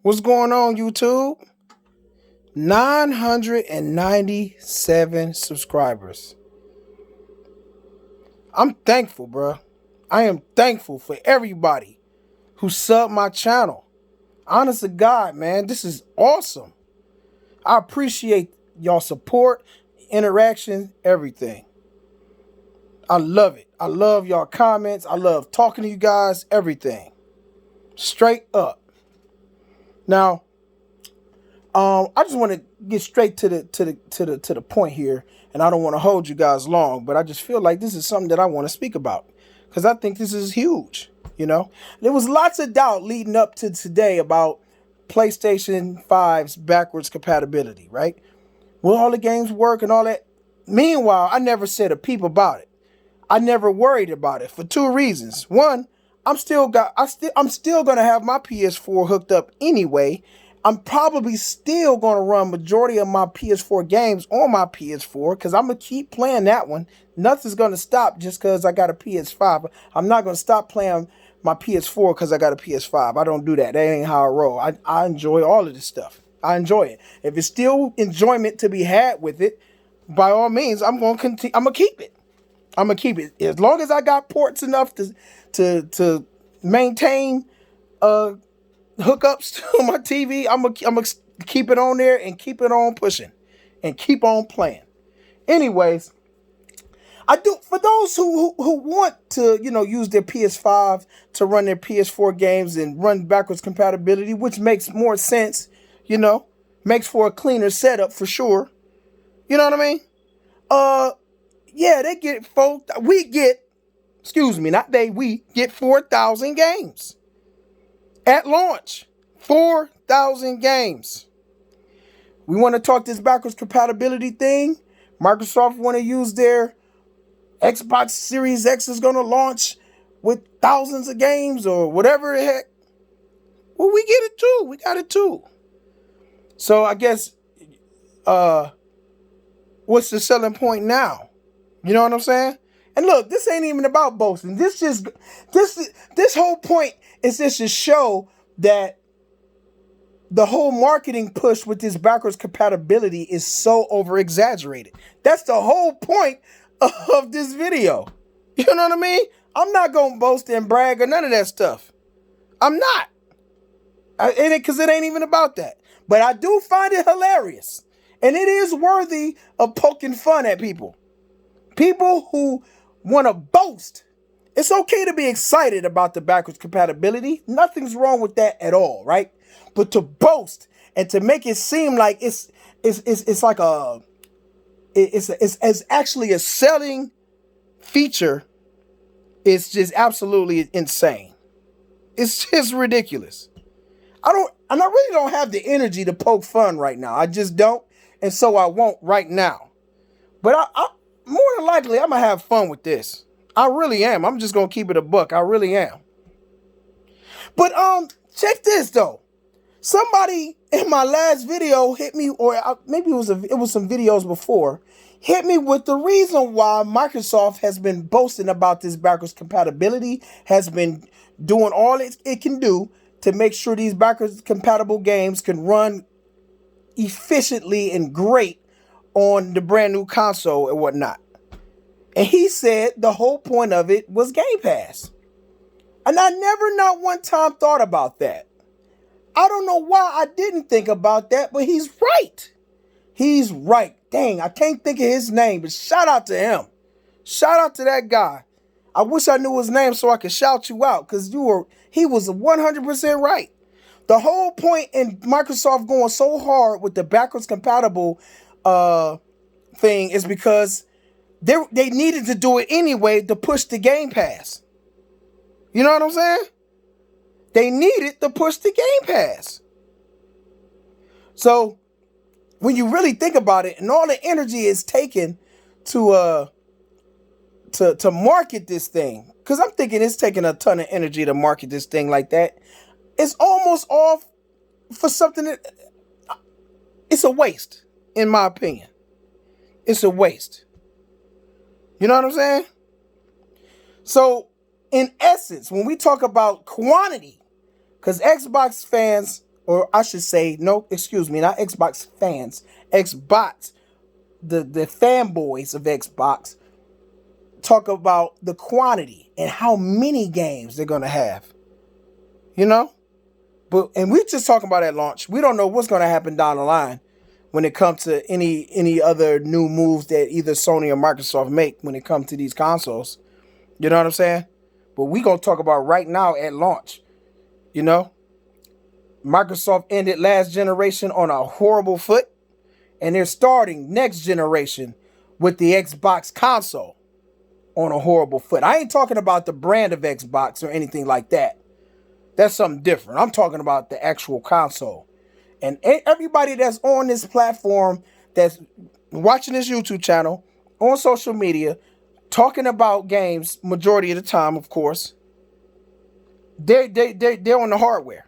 What's going on, YouTube? 997 subscribers. I'm thankful, bro. I am thankful for everybody who subbed my channel. Honest to God, man, this is awesome. I appreciate y'all support, interaction, everything. I love it. I love y'all comments. I love talking to you guys, everything. Straight up. Now, I just want to get straight to the point here, and I don't want to hold you guys long, but I just feel like this is something that I want to speak about because I think this is huge. There was lots of doubt leading up to today about PlayStation 5's backwards compatibility, right? Will all the games work and all that? Meanwhile, I never said a peep about it. I never worried about it for two reasons. One, I'm still gonna have my PS4 hooked up anyway. I'm probably still gonna run majority of my PS4 games on my PS4 because I'm gonna keep playing that one. Nothing's gonna stop just because I got a PS5. I'm not gonna stop playing my PS4 because I got a PS5. I don't do that. That ain't how I roll. I enjoy all of this stuff. I enjoy it. If it's still enjoyment to be had with it, by all means, I'm gonna continue. I'm gonna keep it. I'm gonna keep it as long as I got ports enough to maintain hookups to my TV. I'm gonna keep it on there and keep it on pushing and keep on playing. Anyways, I do for those who want to use their PS5 to run their PS4 games and run backwards compatibility, which makes more sense. Makes for a cleaner setup for sure. You know what I mean? Yeah, we get 4,000 games at launch. 4,000 games. We want to talk this backwards compatibility thing. Microsoft want to use their Xbox Series X is going to launch with thousands of games or whatever the heck. Well, we get it too. We got it too. So I guess, what's the selling point now? You know what I'm saying? And look, this ain't even about boasting. This whole point is just to show that the whole marketing push with this backwards compatibility is so over exaggerated. That's the whole point of this video. You know what I mean? I'm not gonna boast and brag or none of that stuff. I'm not. Because it ain't even about that. But I do find it hilarious. And it is worthy of poking fun at people. People who want to boast. It's okay to be excited about the backwards compatibility. Nothing's wrong with that at all, right? But to boast and to make it seem like it's actually a selling feature is just absolutely insane. It's just ridiculous. I really don't have the energy to poke fun right now. I just don't. And so I won't right now. But I more than likely, I'm going to have fun with this. I really am. I'm just going to keep it a buck. I really am. But check this, though. Somebody in my last video hit me, or maybe it was some videos before, hit me with the reason why Microsoft has been boasting about this backwards compatibility, has been doing all it can do to make sure these backwards compatible games can run efficiently and great on the brand new console and whatnot. And he said the whole point of it was Game Pass. And I never not one time thought about that. I don't know why I didn't think about that, but he's right. He's right. Dang, I can't think of his name, but shout out to him. Shout out to that guy. I wish I knew his name so I could shout you out because he was 100% right. The whole point in Microsoft going so hard with the backwards compatible thing is because they needed to do it anyway to push the Game Pass. You know what I'm saying? They needed to push the Game Pass. So when you really think about it, and all the energy is taken to market this thing, because I'm thinking it's taking a ton of energy to market this thing like that. It's almost off for something that it's a waste, in my opinion. It's a waste. You know what I'm saying? So, in essence, when we talk about quantity, because Xbox fans or I should say, no, excuse me, not Xbox fans, Xbox, the fanboys of Xbox talk about the quantity and how many games they're gonna have. You know? And we just talking about at launch. We don't know what's gonna happen down the line when it comes to any other new moves that either Sony or Microsoft make when it comes to these consoles. You know what I'm saying? But we gonna talk about right now at launch. You know? Microsoft ended last generation on a horrible foot, and they're starting next generation with the Xbox console on a horrible foot. I ain't talking about the brand of Xbox or anything like that. That's something different. I'm talking about the actual console. And everybody that's on this platform, that's watching this YouTube channel, on social media, talking about games, majority of the time, of course, they're on the hardware.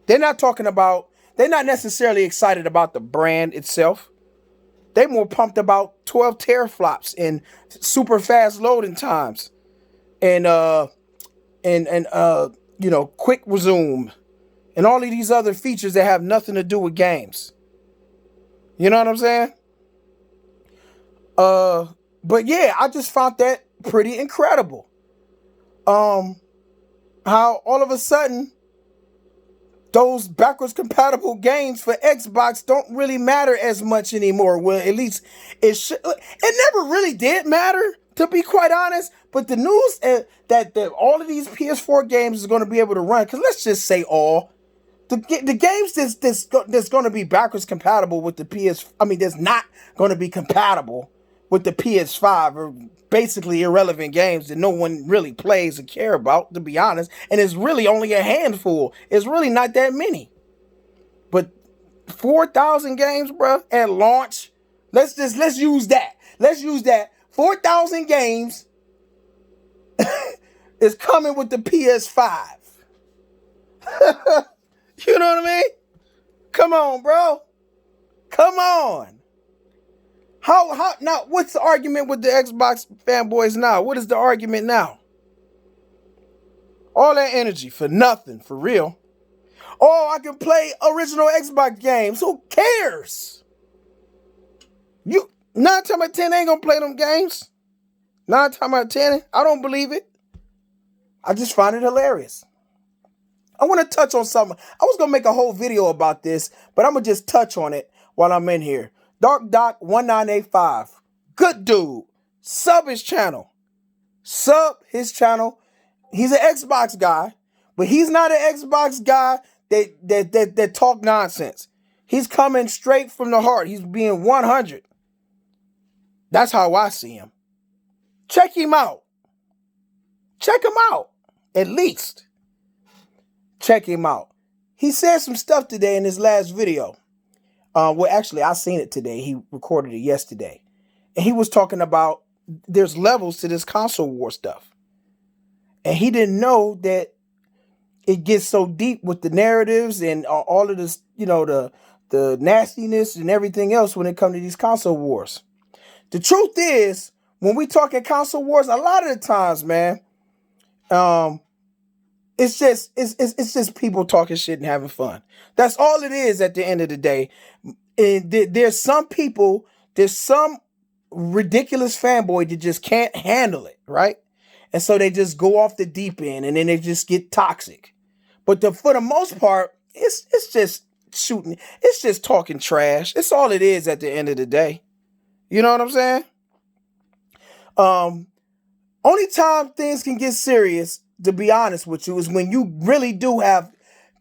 They're not necessarily excited about the brand itself. They're more pumped about 12 teraflops and super fast loading times and quick resume and all of these other features that have nothing to do with games. You know what I'm saying? But yeah, I just found that pretty incredible. How all of a sudden those backwards compatible games for Xbox don't really matter as much anymore. Well, at least it never really did matter, to be quite honest. But the news that all of these PS4 games is going to be able to run, because let's just say all the games that's going to be backwards compatible with the that's not going to be compatible with the PS5 are basically irrelevant games that no one really plays or care about, to be honest. And it's really only a handful. It's really not that many. But 4,000 games, bro, at launch. Let's use that. Let's use that. 4,000 games is coming with the PS5. You know what I mean? Come on, bro. Come on. How now? What's the argument with the Xbox fanboys now? What is the argument now? All that energy for nothing, for real. Oh, I can play original Xbox games. Who cares? You 9 times out of 10 ain't gonna play them games. 9 times out of 10, I don't believe it. I just find it hilarious. I want to touch on something. I was gonna make a whole video about this, but I'm gonna just touch on it while I'm in here. Dark Doc 1985, good dude. Sub his channel. He's an Xbox guy, but he's not an Xbox guy that talk nonsense. He's coming straight from the heart. He's being 100. That's how I see him. Check him out. At least. Check him out. He said some stuff today in his last video. Well, actually, I seen it today. He recorded it yesterday. And he was talking about there's levels to this console war stuff. And he didn't know that it gets so deep with the narratives and all of this, the nastiness and everything else when it comes to these console wars. The truth is, when we talking console wars, a lot of the times, man, it's just people talking shit and having fun. That's all it is at the end of the day. And there's some ridiculous fanboy that just can't handle it, right? And so they just go off the deep end and then they just get toxic. But for the most part, it's just shooting. It's just talking trash. It's all it is at the end of the day. You know what I'm saying? Only time things can get serious, to be honest with you, is when you really do have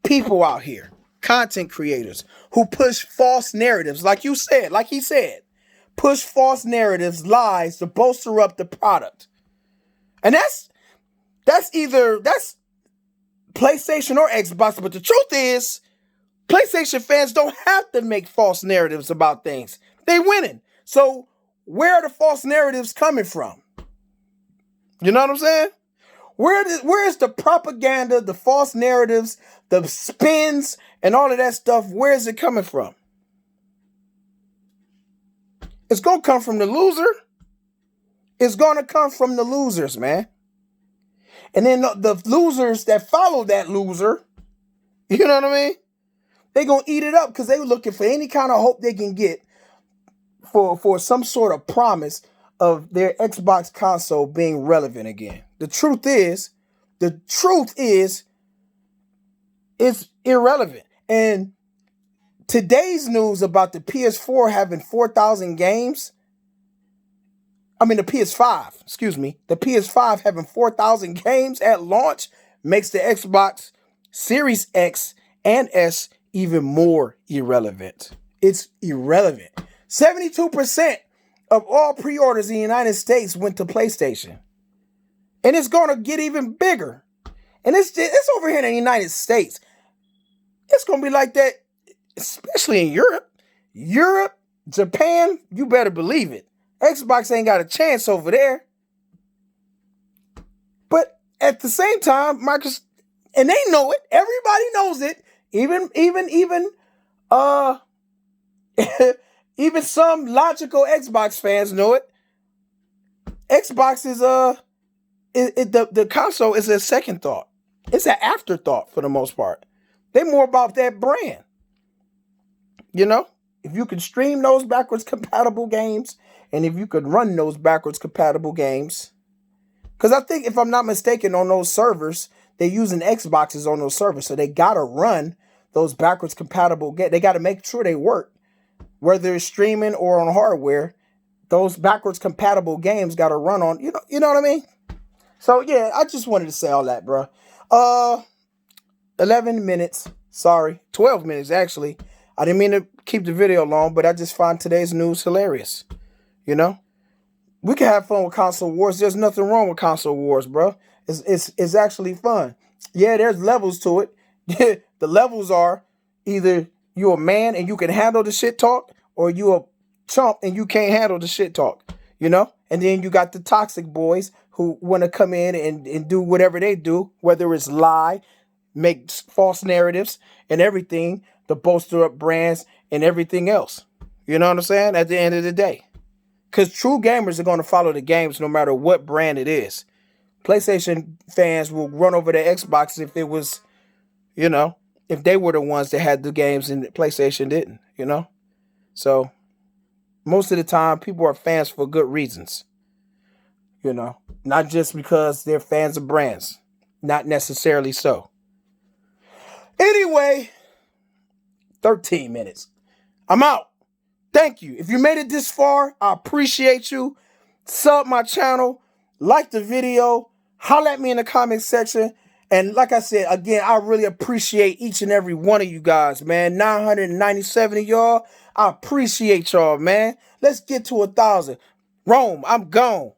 people out here, content creators, who push false narratives, like he said, push false narratives, lies to bolster up the product. And that's PlayStation or Xbox, but the truth is, PlayStation fans don't have to make false narratives about things. They winning. So where are the false narratives coming from? You know what I'm saying? Where is the propaganda, the false narratives, the spins, and all of that stuff? Where is it coming from? It's going to come from the loser. It's going to come from the losers, man. And then the losers that follow that loser, you know what I mean? They gonna eat it up because they were looking for any kind of hope they can get for some sort of promise of their Xbox console being relevant again. The truth is, it's irrelevant. And today's news about the PS4 having 4,000 games, the PS5, excuse me, the PS5 having 4,000 games at launch makes the Xbox Series X and S even more irrelevant. It's irrelevant. 72% of all pre-orders in the United States went to PlayStation. And it's going to get even bigger. And it's over here in the United States. It's going to be like that, especially in Europe. Europe, Japan, you better believe it. Xbox ain't got a chance over there. But at the same time, Microsoft, and they know it. Everybody knows it. Even even some logical Xbox fans know it. Xbox is the console is a second thought. It's an afterthought for the most part. They're more about that brand. You know, if you can stream those backwards compatible games, and if you could run those backwards compatible games, because I think, if I'm not mistaken, on those servers, they're using Xboxes on those servers, so they gotta run those backwards compatible games. They gotta make sure they work, whether it's streaming or on hardware. Those backwards compatible games gotta run on. You know what I mean? So yeah, I just wanted to say all that, bro. 11 minutes. Sorry, 12 minutes actually. I didn't mean to keep the video long, but I just find today's news hilarious. You know, we can have fun with console wars. There's nothing wrong with console wars, bro. It's actually fun. Yeah, there's levels to it. The levels are either you a man and you can handle the shit talk, or you a chump and you can't handle the shit talk. You know, and then you got the toxic boys who want to come in and do whatever they do, whether it's lie, make false narratives and everything to bolster up brands and everything else. You know what I'm saying? At the end of the day. Because true gamers are going to follow the games no matter what brand it is. PlayStation fans will run over the Xbox if it was, if they were the ones that had the games and PlayStation didn't, So most of the time, people are fans for good reasons. Not just because they're fans of brands. Not necessarily so. Anyway, 13 minutes. I'm out. Thank you. If you made it this far, I appreciate you. Sub my channel, like the video, holler at me in the comment section. And like I said, again, I really appreciate each and every one of you guys, man. 997 of y'all. I appreciate y'all, man. Let's get to 1,000. Rome, I'm gone.